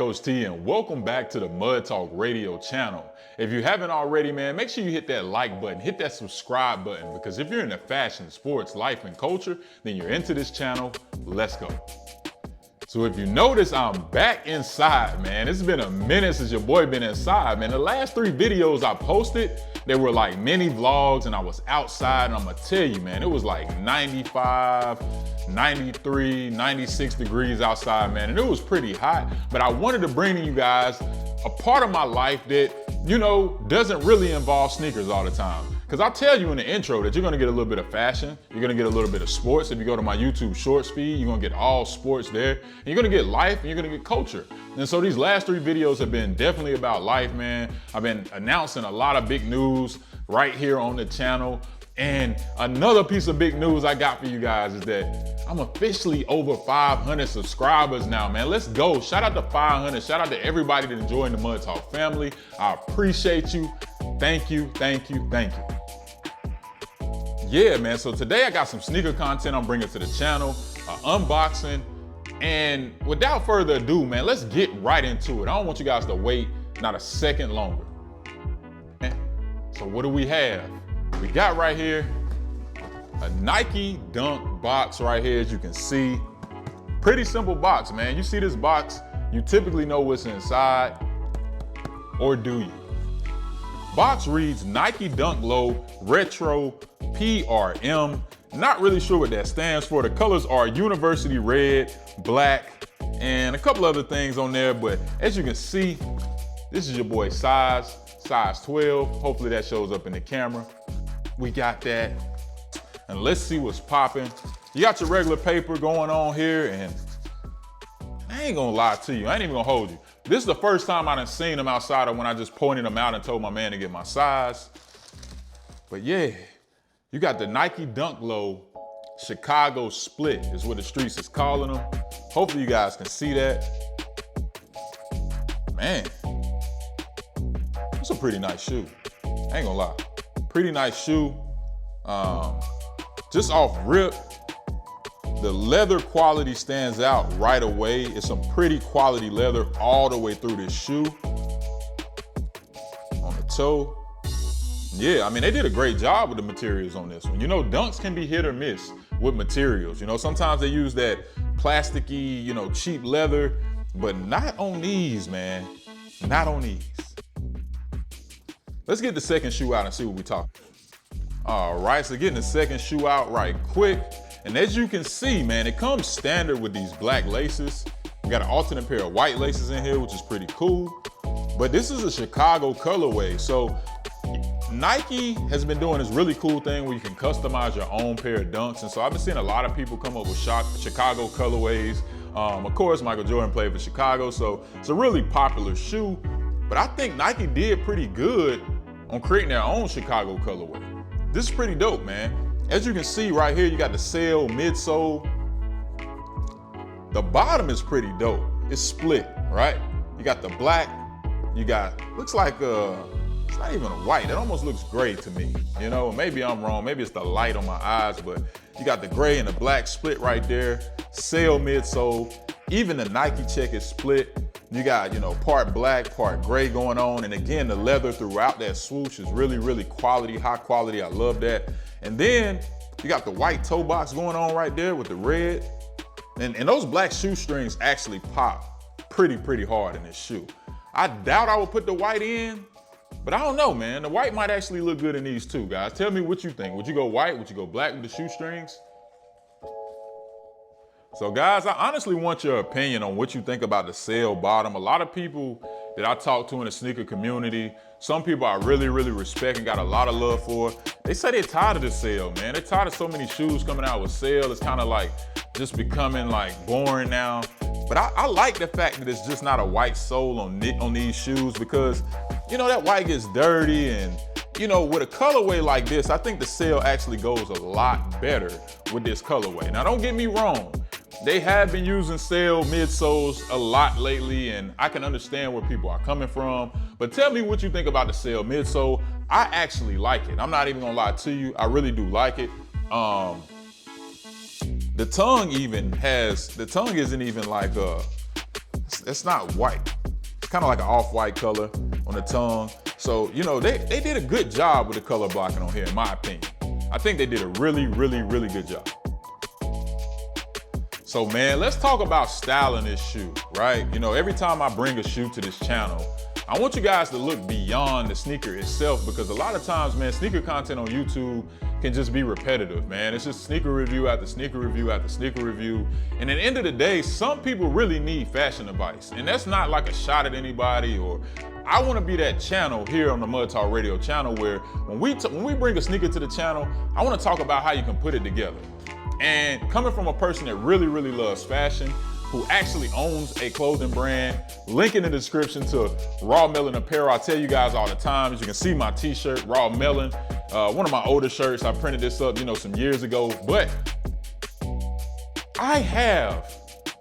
Coach T, and welcome back to the Mud Talk Radio channel. If you haven't already, man, make sure you hit that like button, hit that subscribe button, because if you're into fashion, sports, life, and culture, then you're into this channel. Let's go. So if you notice, I'm back inside, man. It's been a minute since your boy been inside, man. The last 3 videos I posted, they were like mini vlogs, and I was outside, and I'm gonna tell you, man, it was like 95, 93, 96 degrees outside, man, and it was pretty hot. But I wanted to bring to you guys a part of my life that, you know, doesn't really involve sneakers all the time. Because I'll tell you in the intro that you're gonna get a little bit of fashion, you're gonna get a little bit of sports. If you go to my YouTube Shorts feed, you're gonna get all sports there. And you're gonna get life and you're gonna get culture. And so these last 3 videos have been definitely about life, man. I've been announcing a lot of big news right here on the channel. And another piece of big news I got for you guys is that I'm officially over 500 subscribers now, man. Let's go. Shout out to 500. Shout out to everybody that joined the Mud Talk family. I appreciate you. Thank you, thank you, thank you. Yeah, man, so today I got some sneaker content I'm bringing to the channel, unboxing, and without further ado, man, let's get right into it. I don't want you guys to wait not a second longer. So what do we have? We got right here a Nike Dunk box right here, as you can see. Pretty simple box, man. You see this box, you typically know what's inside, or do you? Box reads Nike Dunk Low Retro PRM. Not really sure what that stands for. The colors are University Red, Black, and a couple other things on there. But as you can see, this is your boy size 12. Hopefully that shows up in the camera. We got that. And let's see what's popping. You got your regular paper going on here, and I ain't gonna lie to you. I ain't even gonna hold you. This is the first time I done seen them outside of when I just pointed them out and told my man to get my size. But yeah, you got the Nike Dunk Low Chicago Split is what the streets is calling them. Hopefully you guys can see that. Man, it's a pretty nice shoe. I ain't gonna lie. Pretty nice shoe. Just off rip, the leather quality stands out right away. It's some pretty quality leather all the way through this shoe. On the toe. Yeah, I mean, they did a great job with the materials on this one. You know, dunks can be hit or miss with materials. You know, sometimes they use that plasticky, you know, cheap leather, but not on these, man. Not on these. Let's get the second shoe out and see what we talking. All right, so getting the second shoe out right quick. And as you can see, man, it comes standard with these black laces. We got an alternate pair of white laces in here, which is pretty cool. But this is a Chicago colorway. So Nike has been doing this really cool thing where you can customize your own pair of dunks. And so I've been seeing a lot of people come up with Chicago colorways. Of course, Michael Jordan played for Chicago, so it's a really popular shoe. But I think Nike did pretty good on creating their own Chicago colorway. This is pretty dope, man. As you can see right here, you got the sail midsole. The bottom is pretty dope. It's split, right? You got the black, you got, looks like it's not even white. It almost looks gray to me. You know, maybe I'm wrong. Maybe it's the light on my eyes, but you got the gray and the black split right there. Sail midsole. Even the Nike check is split. You got, you know, part black, part gray going on. And again, the leather throughout that swoosh is really, really quality, high quality. I love that. And then you got the white toe box going on right there with the red. And those black shoestrings actually pop pretty hard in this shoe. I doubt I would put the white in, but I don't know, man. The white might actually look good in these too, guys. Tell me what you think. Would you go white? Would you go black with the shoestrings? So guys, I honestly want your opinion on what you think about the sail bottom. A lot of people that I talk to in the sneaker community, some people I really respect and got a lot of love for, they say they're tired of the sail, man. They're tired of so many shoes coming out with sail. It's kind of like just becoming like boring now. But I like the fact that it's just not a white sole on these shoes, because, you know, that white gets dirty, and, you know, with a colorway like this, I think the sail actually goes a lot better with this colorway. Now, don't get me wrong. They have been using sail midsoles a lot lately, and I can understand where people are coming from. But tell me what you think about the sail midsole. I actually like it. I'm not even gonna lie to you. I really do like it. The tongue isn't even like it's it's not white. It's kind of like an off-white color on the tongue. So, you know, they did a good job with the color blocking on here, in my opinion. I think they did a really, really, really good job. So man, let's talk about styling this shoe, right? You know, every time I bring a shoe to this channel, I want you guys to look beyond the sneaker itself, because a lot of times, man, sneaker content on YouTube can just be repetitive, man. It's just sneaker review after sneaker review after sneaker review. And at the end of the day, some people really need fashion advice. And that's not like a shot at anybody, or I want to be that channel here on the Mud Talk Radio channel where when we bring a sneaker to the channel, I want to talk about how you can put it together. And coming from a person that really, really loves fashion, who actually owns a clothing brand, link in the description to Raw Melon Apparel. I tell you guys all the time, as you can see my t-shirt, Raw Melon, one of my older shirts. I printed this up, you know, some years ago, but I have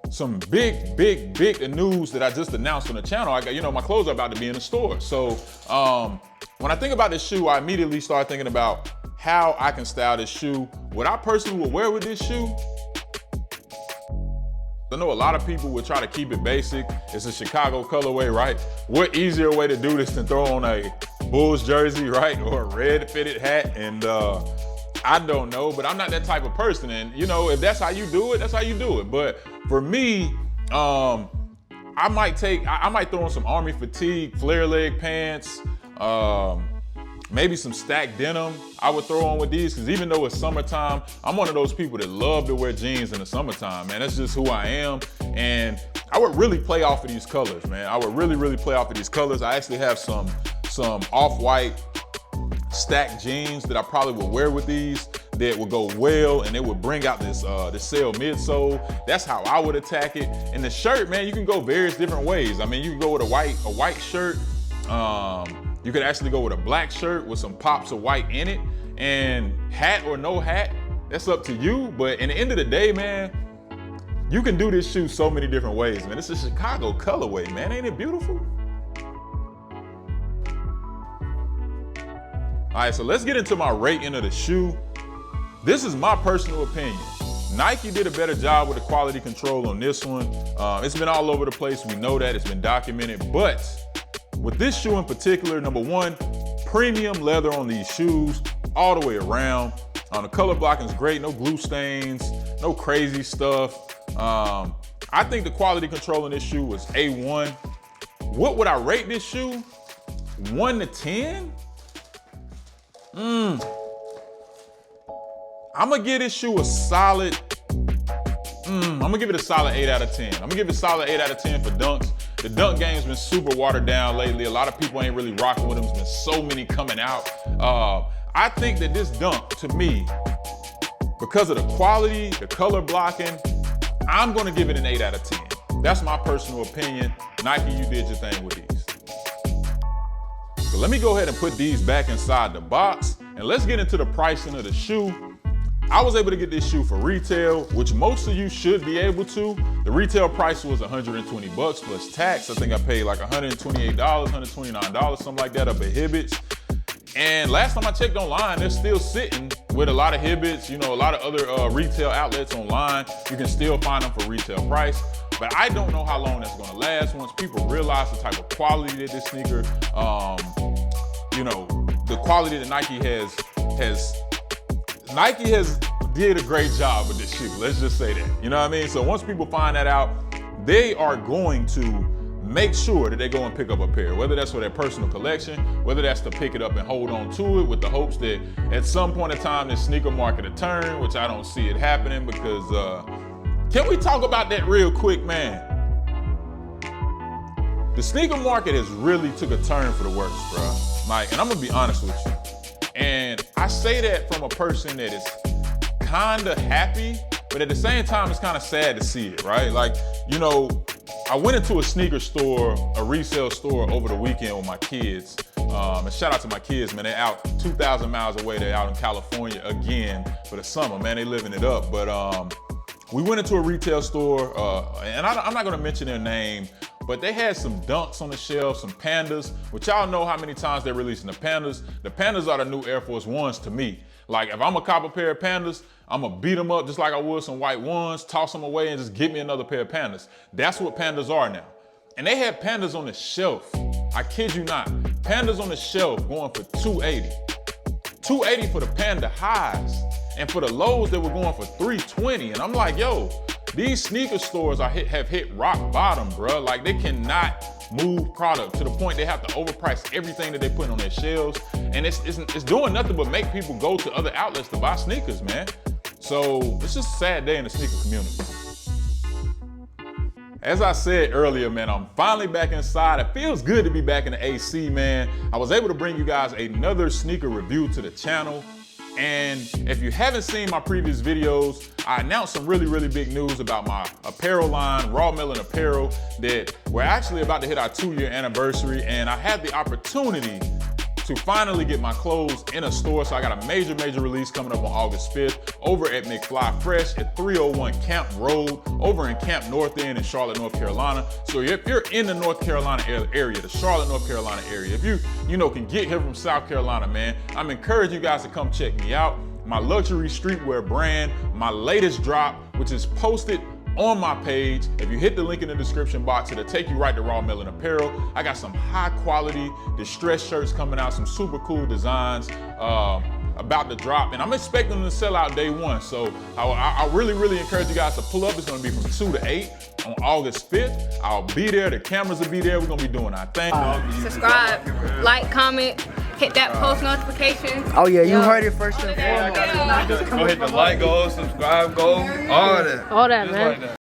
some big news that I just announced on the channel. I got, you know, my clothes are about to be in the store. So when I think about this shoe, I immediately start thinking about how I can style this shoe. What I personally would wear with this shoe, I know a lot of people would try to keep it basic. It's a Chicago colorway, right? What easier way to do this than throw on a Bulls jersey, right? Or a red fitted hat. And I don't know, but I'm not that type of person. And you know, if that's how you do it, that's how you do it. But for me, I might throw on some army fatigue, flare leg pants, maybe some stacked denim I would throw on with these, because even though it's summertime, I'm one of those people that love to wear jeans in the summertime, man. That's just who I am. And I would really play off of these colors, man. I would really play off of these colors. I actually have some off-white stacked jeans that I probably would wear with these that would go well, and it would bring out this sail midsole. That's how I would attack it. And the shirt, man, you can go various different ways. I mean, you can go with a white shirt. You could actually go with a black shirt with some pops of white in it, and hat or no hat, that's up to you. But in the end of the day, man, you can do this shoe so many different ways, man. It's a Chicago colorway, man. Ain't it beautiful? All right, so let's get into my rating of the shoe. This is my personal opinion. Nike did a better job with the quality control on this one. It's been all over the place. We know that, it's been documented, but with this shoe in particular, number one, premium leather on these shoes all the way around. The color blocking is great, no glue stains, no crazy stuff. I think the quality control in this shoe was A1. What would I rate this shoe? 1 to 10? I'm gonna give this shoe a solid, I'm gonna give it a solid 8 out of 10. I'm gonna give it a solid 8 out of 10 for dunks. The dunk game's been super watered down lately. A lot of people ain't really rocking with them. There's been so many coming out. I think that this dunk, to me, because of the quality, the color blocking, I'm gonna give it an 8 out of 10. That's my personal opinion. Nike, you did your thing with these. So let me go ahead and put these back inside the box, and let's get into the pricing of the shoe. I was able to get this shoe for retail, which most of you should be able to. The retail price was 120 bucks plus tax. I think I paid like $128, $129, something like that, up at Hibbett's. And last time I checked online, they're still sitting with a lot of Hibbett's, you know, a lot of other retail outlets online. You can still find them for retail price. But I don't know how long that's gonna last once people realize the type of quality that this sneaker, you know, the quality that Nike has did a great job with this shoe. Let's just say that, you know what I mean? So once people find that out, they are going to make sure that they go and pick up a pair, whether that's for their personal collection, whether that's to pick it up and hold on to it with the hopes that at some point in time, this sneaker market will turn, which I don't see it happening because, can we talk about that real quick, man? The sneaker market has really took a turn for the worse, bro. Like, and I'm gonna be honest with you. And I say that from a person that is kinda happy, but at the same time, it's kinda sad to see it, right? Like, you know, I went into a sneaker store, a resale store over the weekend with my kids. And shout out to my kids, man. They're out 2,000 miles away. They're out in California again for the summer, man. They living it up. But we went into a retail store, and I'm not gonna mention their name, but they had some dunks on the shelf, some Pandas, which y'all know how many times they're releasing the Pandas. The Pandas are the new Air Force Ones to me. Like, if I'm a cop a pair of Pandas, I'm gonna beat them up just like I would some white ones, toss them away, and just get me another pair of Pandas. That's what Pandas are now. And they had Pandas on the shelf. I kid you not. Pandas on the shelf going for $280. $280 for the Panda highs. And for the lows, they were going for $320. And I'm like, yo, these sneaker stores have hit rock bottom, bro. Like, they cannot move product to the point they have to overprice everything that they put on their shelves. And it's doing nothing but make people go to other outlets to buy sneakers, man. So it's just a sad day in the sneaker community. As I said earlier, man, I'm finally back inside. It feels good to be back in the AC, man. I was able to bring you guys another sneaker review to the channel. And if you haven't seen my previous videos, I announced some really big news about my apparel line, Raw Melon Apparel, that we're actually about to hit our 2-year anniversary. And I had the opportunity to finally get my clothes in a store. So I got a major release coming up on August 5th over at McFly Fresh at 301 Camp Road over in Camp North End in Charlotte, North Carolina. So if you're in the North Carolina area, the Charlotte, North Carolina area, if you can get here from South Carolina, man, I'm encouraging you guys to come check me out. My luxury streetwear brand, my latest drop, which is posted on my page. If you hit the link in the description box, it'll take you right to Raw Melon Apparel. I got some high quality distressed shirts coming out, some super cool designs about to drop, and I'm expecting them to sell out day one. So I really encourage you guys to pull up. It's gonna be from 2 to 8 on August 5th. I'll be there, the cameras will be there. We're gonna be doing our thing. Subscribe, like, comment, hit that post notification. Oh yeah, you heard it first and foremost. Go hit the like, go subscribe, go all that. All that, Just man. like that.